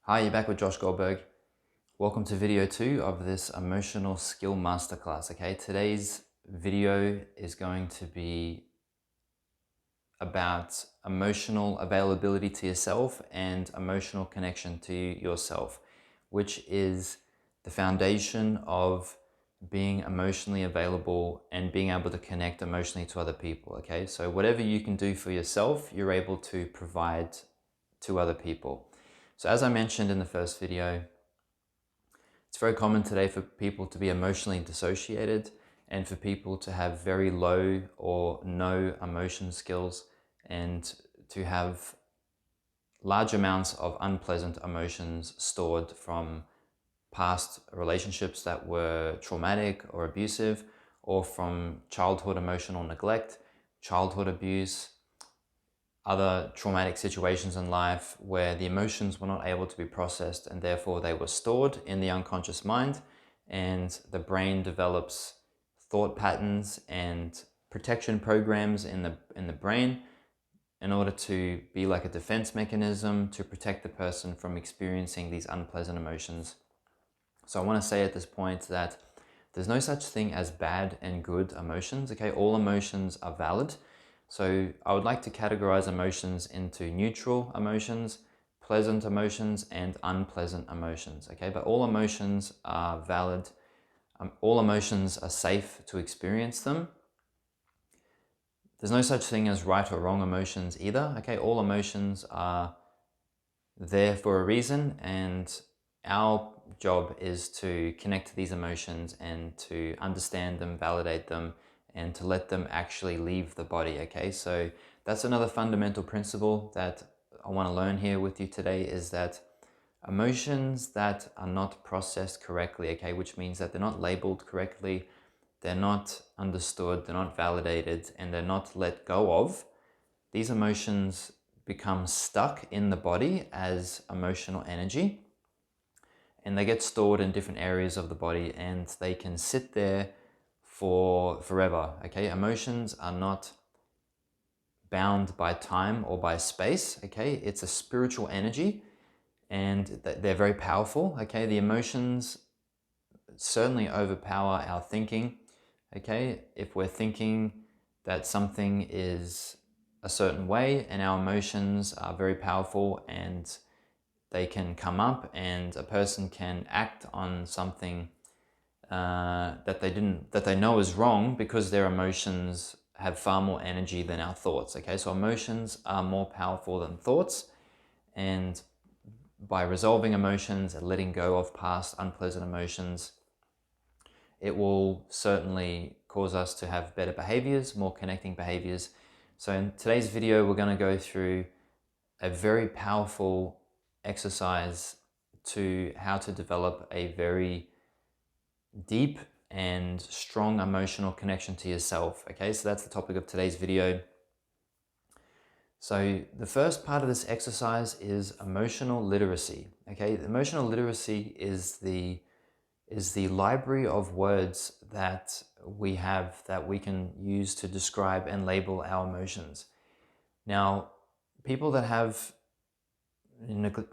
Hi, you're back with Josh Goldberg. Welcome to video 2 of this emotional skill masterclass. Okay, today's video is going to be about emotional availability to yourself and emotional connection to yourself, which is the foundation of being emotionally available and being able to connect emotionally to other people. Okay, so whatever you can do for yourself, you're able to provide to other people. So as I mentioned in the first video, it's very common today for people to be emotionally dissociated and for people to have very low or no emotion skills and to have large amounts of unpleasant emotions stored from past relationships that were traumatic or abusive, or from childhood emotional neglect, childhood abuse, other traumatic situations in life where the emotions were not able to be processed and therefore they were stored in the unconscious mind, and the brain develops thought patterns and protection programs in the brain in order to be like a defense mechanism to protect the person from experiencing these unpleasant emotions. So I want to say at this point that there's no such thing as bad and good emotions. Okay, all emotions are valid. So I would like to categorize emotions into neutral emotions, pleasant emotions, and unpleasant emotions. Okay, but all emotions are valid. All emotions are safe to experience them. There's no such thing as right or wrong emotions either. Okay, all emotions are there for a reason, and our job is to connect to these emotions and to understand them, validate them, and to let them actually leave the body. Okay, so that's another fundamental principle that I want to learn here with you today, is that emotions that are not processed correctly, okay, which means that they're not labeled correctly, they're not understood, they're not validated, and they're not let go of, these emotions become stuck in the body as emotional energy, and they get stored in different areas of the body, and they can sit there for forever. Okay, emotions are not bound by time or by space. Okay, it's a spiritual energy, and they're very powerful. Okay, the emotions certainly overpower our thinking. Okay, if we're thinking that something is a certain way, and our emotions are very powerful and they can come up, and a person can act on something that they know is wrong, because their emotions have far more energy than our thoughts. Okay, so emotions are more powerful than thoughts, and by resolving emotions and letting go of past unpleasant emotions, it will certainly cause us to have better behaviors, more connecting behaviors. So in today's video, we're going to go through a very powerful exercise to how to develop a very deep and strong emotional connection to yourself. Okay, so that's the topic of today's video. So the first part of this exercise is emotional literacy. Okay, emotional literacy is the library of words that we have that we can use to describe and label our emotions. Now, people that have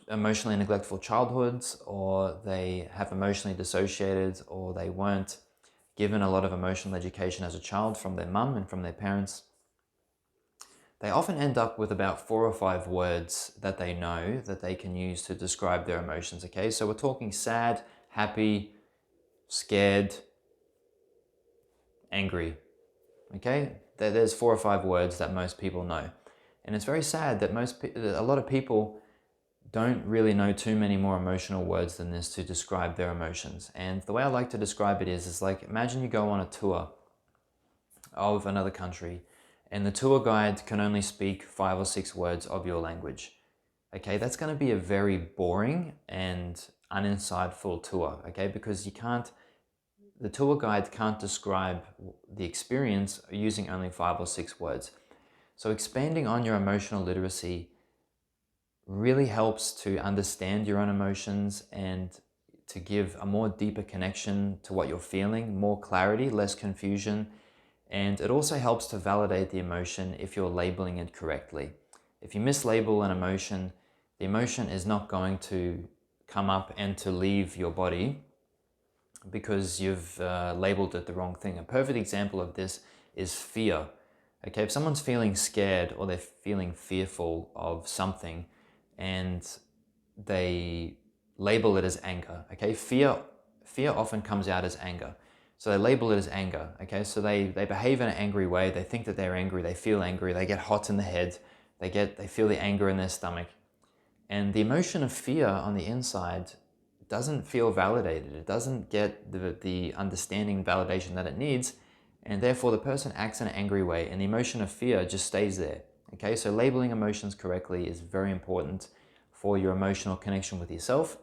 emotionally neglectful childhoods, or they have emotionally dissociated, or they weren't given a lot of emotional education as a child from their mum and from their parents, they often end up with about 4 or 5 words that they know that they can use to describe their emotions. Okay, so we're talking sad, happy, scared, angry. Okay, there's 4 or 5 words that most people know, and it's very sad that a lot of people don't really know too many more emotional words than this to describe their emotions. And the way I like to describe it is like, imagine you go on a tour of another country, and the tour guide can only speak 5 or 6 words of your language. Okay, that's going to be a very boring and uninsightful tour. Okay, because the tour guide can't describe the experience using only 5 or 6 words. So expanding on your emotional literacy really helps to understand your own emotions and to give a more deeper connection to what you're feeling, more clarity, less confusion. And it also helps to validate the emotion if you're labeling it correctly. If you mislabel an emotion, the emotion is not going to come up and to leave your body because you've labeled it the wrong thing. A perfect example of this is fear. Okay, if someone's feeling scared or they're feeling fearful of something and they label it as anger, okay, fear often comes out as anger. So they label it as anger, okay, so they behave in an angry way, they think that they're angry, they feel angry, they get hot in the head, they feel the anger in their stomach. And the emotion of fear on the inside doesn't feel validated. It doesn't get the understanding validation that it needs. And therefore the person acts in an angry way and the emotion of fear just stays there. Okay, so labeling emotions correctly is very important for your emotional connection with yourself.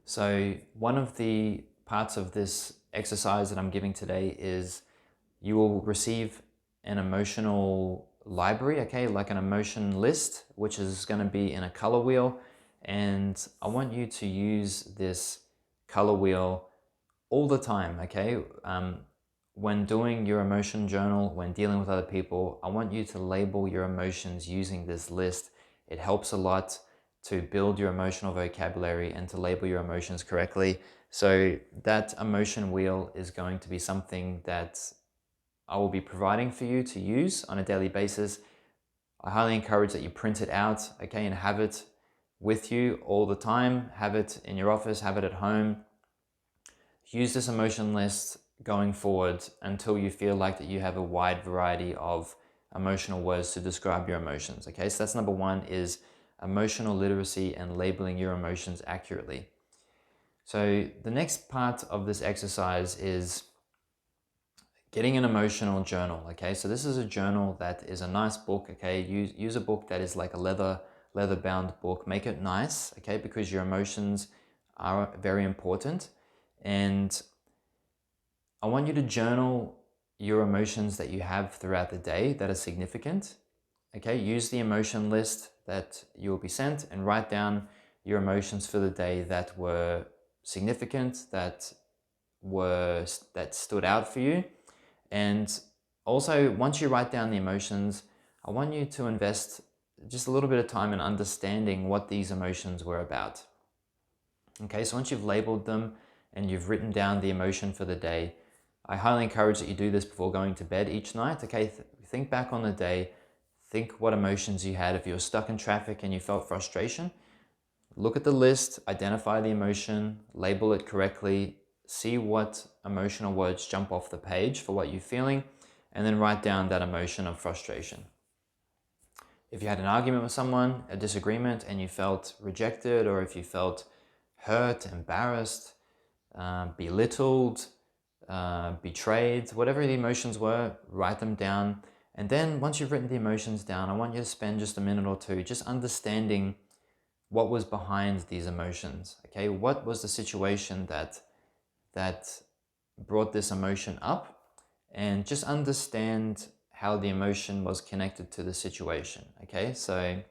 So one of the parts of this exercise that I'm giving today is you will receive an emotional library, okay, like an emotion list, which is going to be in a color wheel. And I want you to use this color wheel all the time, okay? When doing your emotion journal, when dealing with other people, I want you to label your emotions using this list. It helps a lot to build your emotional vocabulary and to label your emotions correctly. So that emotion wheel is going to be something that I will be providing for you to use on a daily basis. I highly encourage that you print it out, okay, and have it with you all the time. Have it in your office, have it at home. Use this emotion list going forward until you feel like that you have a wide variety of emotional words to describe your emotions, okay? So that's number one, is emotional literacy and labeling your emotions accurately. So the next part of this exercise is getting an emotional journal, okay? So this is a journal that is a nice book, okay? Use a book that is like a leather bound book. Make it nice, okay? Because your emotions are very important. And I want you to journal your emotions that you have throughout the day that are significant, okay? Use the emotion list that you will be sent and write down your emotions for the day that were significant, that stood out for you. And also, once you write down the emotions, I want you to invest just a little bit of time in understanding what these emotions were about. Okay, so once you've labeled them and you've written down the emotion for the day, I highly encourage that you do this before going to bed each night. Okay, think back on the day, think what emotions you had. If you were stuck in traffic and you felt frustration, look at the list, identify the emotion, label it correctly, see what emotional words jump off the page for what you're feeling, and then write down that emotion of frustration. If you had an argument with someone, a disagreement, and you felt rejected, or if you felt hurt, embarrassed, belittled, betrayed, whatever the emotions were, write them down. And then once you've written the emotions down, I want you to spend just a minute or two just understanding what was behind these emotions. Okay, what was the situation that brought this emotion up, and just understand how the emotion was connected to the situation. Okay, so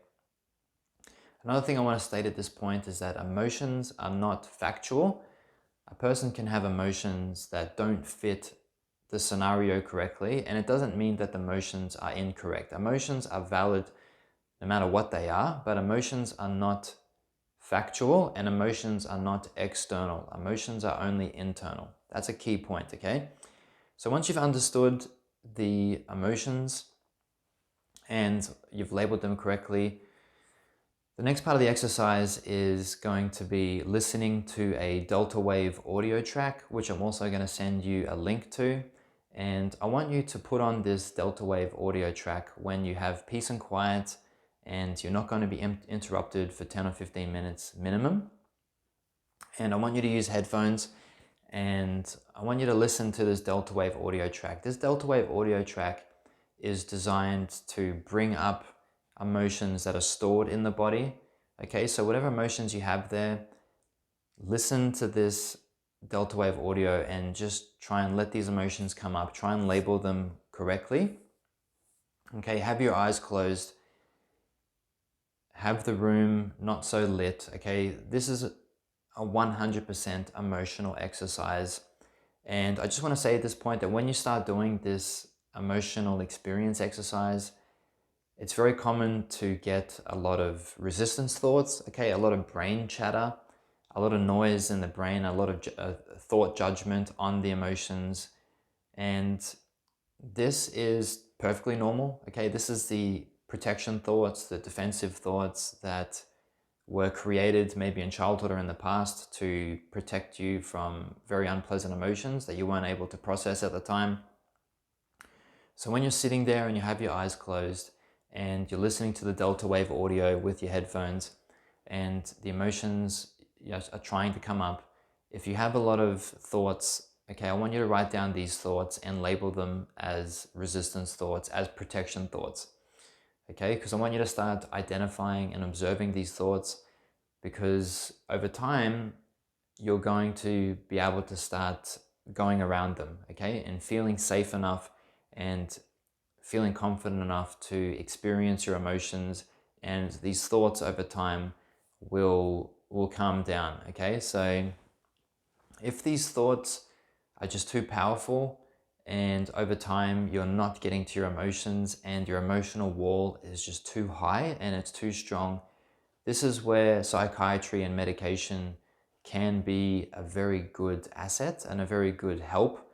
another thing I want to state at this point is that emotions are not factual. A person can have emotions that don't fit the scenario correctly, and it doesn't mean that the emotions are incorrect. Emotions are valid no matter what they are, but emotions are not factual and emotions are not external. Emotions are only internal. That's a key point, okay? So once you've understood the emotions and you've labeled them correctly, the next part of the exercise is going to be listening to a delta wave audio track, which I'm also going to send you a link to. And I want you to put on this delta wave audio track when you have peace and quiet and you're not going to be interrupted for 10 or 15 minutes minimum. And I want you to use headphones and I want you to listen to this delta wave audio track. This delta wave audio track is designed to bring up emotions that are stored in the body. Okay, so whatever emotions you have there, listen to this delta wave audio and just try and let these emotions come up. Try and label them correctly. Okay, have your eyes closed. Have the room not so lit. Okay, this is a 100% emotional exercise. And I just want to say at this point that when you start doing this emotional experience exercise, it's very common to get a lot of resistance thoughts, okay, a lot of brain chatter, a lot of noise in the brain, a lot of thought judgment on the emotions. And this is perfectly normal, okay? This is the protection thoughts, the defensive thoughts that were created maybe in childhood or in the past to protect you from very unpleasant emotions that you weren't able to process at the time. So when you're sitting there and you have your eyes closed and you're listening to the delta wave audio with your headphones and the emotions are trying to come up, if you have a lot of thoughts, okay, I want you to write down these thoughts and label them as resistance thoughts, as protection thoughts, okay? Because I want you to start identifying and observing these thoughts, because over time, you're going to be able to start going around them, okay? And feeling safe enough and feeling confident enough to experience your emotions, and these thoughts over time will calm down, okay? So if these thoughts are just too powerful and over time you're not getting to your emotions and your emotional wall is just too high and it's too strong, this is where psychiatry and medication can be a very good asset and a very good help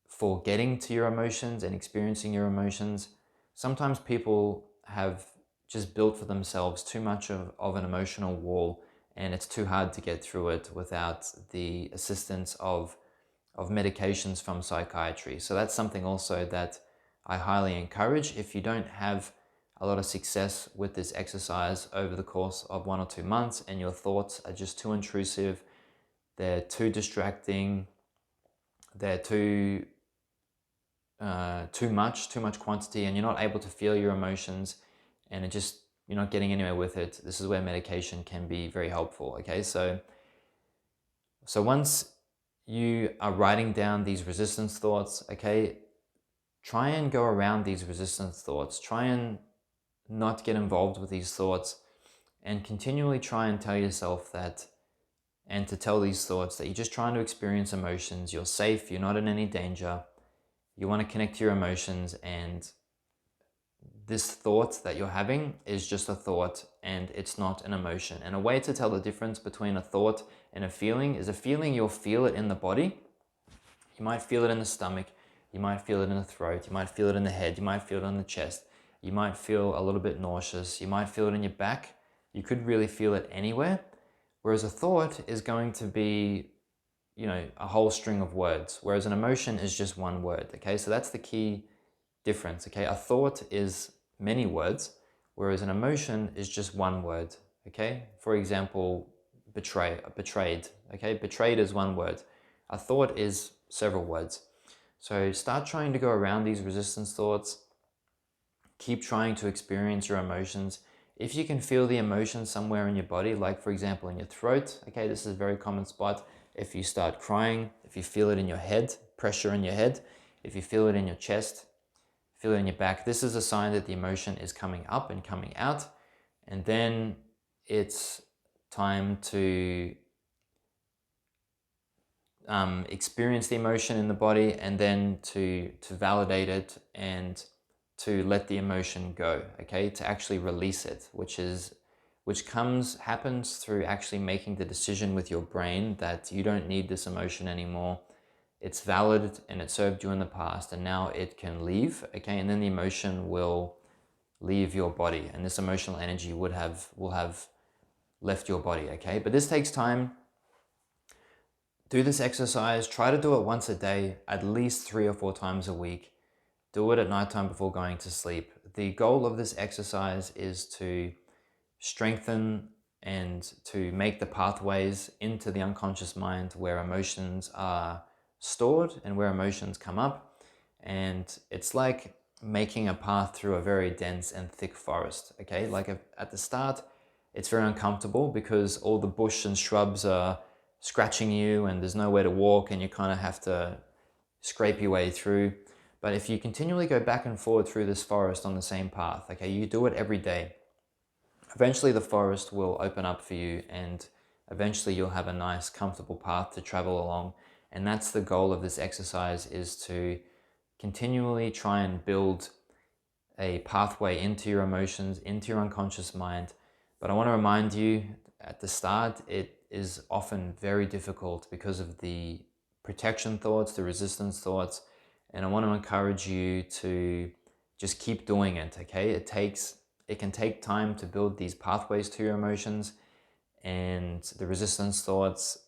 for getting to your emotions and experiencing your emotions. Sometimes people have just built for themselves too much of an emotional wall, and it's too hard to get through it without the assistance of medications from psychiatry. So that's something also that I highly encourage. If you don't have a lot of success with this exercise over the course of 1 or 2 months and your thoughts are just too intrusive, they're too distracting, they're too much quantity, and you're not able to feel your emotions, and you're not getting anywhere with it, this is where medication can be very helpful, okay? So once you are writing down these resistance thoughts, okay, try and go around these resistance thoughts. Try and not get involved with these thoughts, and continually try and tell yourself that, and to tell these thoughts that you're just trying to experience emotions, you're safe, you're not in any danger, you want to connect to your emotions, and this thought that you're having is just a thought and it's not an emotion. And a way to tell the difference between a thought and a feeling is, a feeling, you'll feel it in the body. You might feel it in the stomach, you might feel it in the throat, you might feel it in the head, you might feel it on the chest, you might feel a little bit nauseous, you might feel it in your back. You could really feel it anywhere. Whereas a thought is going to be, a whole string of words, whereas an emotion is just one word, okay? So that's the key difference, okay? A thought is many words, whereas an emotion is just one word, okay? For example, betrayed, okay? Betrayed is one word. A thought is several words. So start trying to go around these resistance thoughts. Keep trying to experience your emotions. If you can feel the emotion somewhere in your body, like for example in your throat, okay, this is a very common spot. If you start crying, if you feel it in your head, pressure in your head, if you feel it in your chest, feel it in your back, this is a sign that the emotion is coming up and coming out. And then it's time to experience the emotion in the body, and then to validate it and to let the emotion go, okay, to actually release it, which happens through actually making the decision with your brain that you don't need this emotion anymore. It's valid and it served you in the past, and now it can leave, okay? And then the emotion will leave your body, and this emotional energy will have left your body, okay? But this takes time. Do this exercise. Try to do it once a day, at least 3 or 4 times a week. Do it at nighttime before going to sleep. The goal of this exercise is to strengthen and to make the pathways into the unconscious mind where emotions are stored and where emotions come up. And it's like making a path through a very dense and thick forest, okay? Like at the start, it's very uncomfortable because all the bush and shrubs are scratching you and there's nowhere to walk, and you kind of have to scrape your way through. But if you continually go back and forward through this forest on the same path, okay, you do it every day, eventually the forest will open up for you, and eventually you'll have a nice, comfortable path to travel along. And that's the goal of this exercise, is to continually try and build a pathway into your emotions, into your unconscious mind. But I want to remind you at the start, it is often very difficult because of the protection thoughts, the resistance thoughts. And I want to encourage you to just keep doing it, okay? It can take time to build these pathways to your emotions, and the resistance thoughts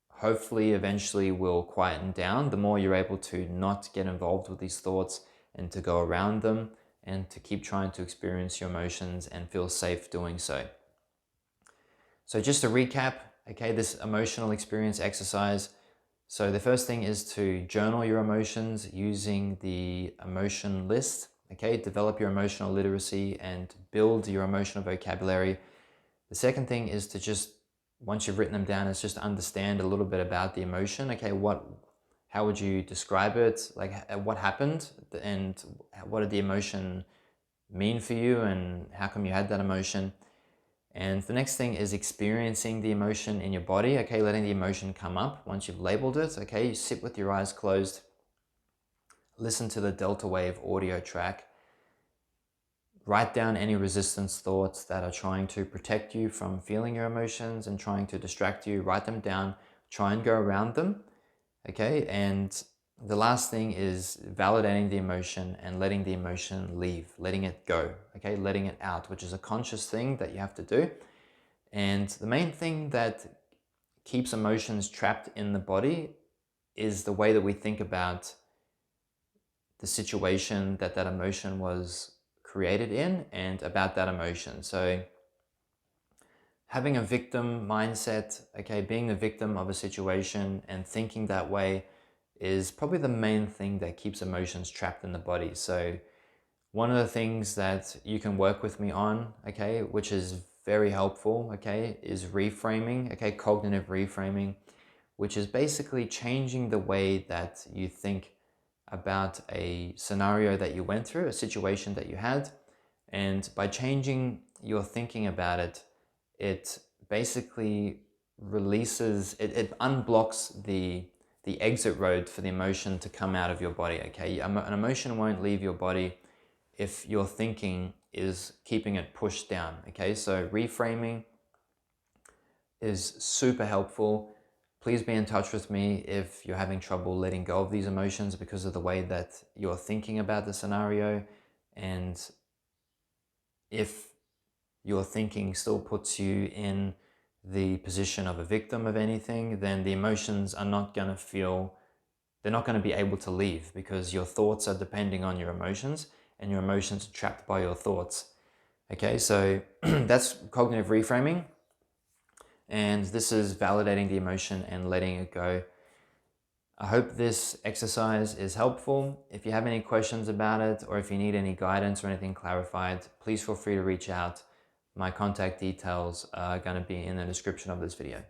hopefully eventually will quieten down the more you're able to not get involved with these thoughts and to go around them and to keep trying to experience your emotions and feel safe doing so. So just to recap, okay, this emotional experience exercise. So the first thing is to journal your emotions using the emotion list, okay? Develop your emotional literacy and build your emotional vocabulary. The second thing is to just, once you've written them down, is just understand a little bit about the emotion. Okay, how would you describe it? Like, what happened and what did the emotion mean for you and how come you had that emotion? And the next thing is experiencing the emotion in your body. Okay, letting the emotion come up once you've labeled it. Okay, you sit with your eyes closed, listen to the delta wave audio track, write down any resistance thoughts that are trying to protect you from feeling your emotions and trying to distract you. Write them down, try and go around them, okay? And the last thing is validating the emotion and letting the emotion leave, letting it go, okay? Letting it out, which is a conscious thing that you have to do. And the main thing that keeps emotions trapped in the body is the way that we think about the situation that that emotion was created in and about that emotion. So having a victim mindset, okay, being the victim of a situation and thinking that way is probably the main thing that keeps emotions trapped in the body. So one of the things that you can work with me on, okay, which is very helpful, okay, is reframing, okay, cognitive reframing, which is basically changing the way that you think about a scenario that you went through, a situation that you had. And by changing your thinking about it, it basically releases, it unblocks the exit road for the emotion to come out of your body, okay? An emotion won't leave your body if your thinking is keeping it pushed down, okay? So reframing is super helpful. Please be in touch with me if you're having trouble letting go of these emotions because of the way that you're thinking about the scenario. And if your thinking still puts you in the position of a victim of anything, then the emotions are not going to feel, they're not going to be able to leave because your thoughts are depending on your emotions and your emotions are trapped by your thoughts. Okay, so that's cognitive reframing. And this is validating the emotion and letting it go. I hope this exercise is helpful. If you have any questions about it or if you need any guidance or anything clarified, please feel free to reach out. My contact details are going to be in the description of this video.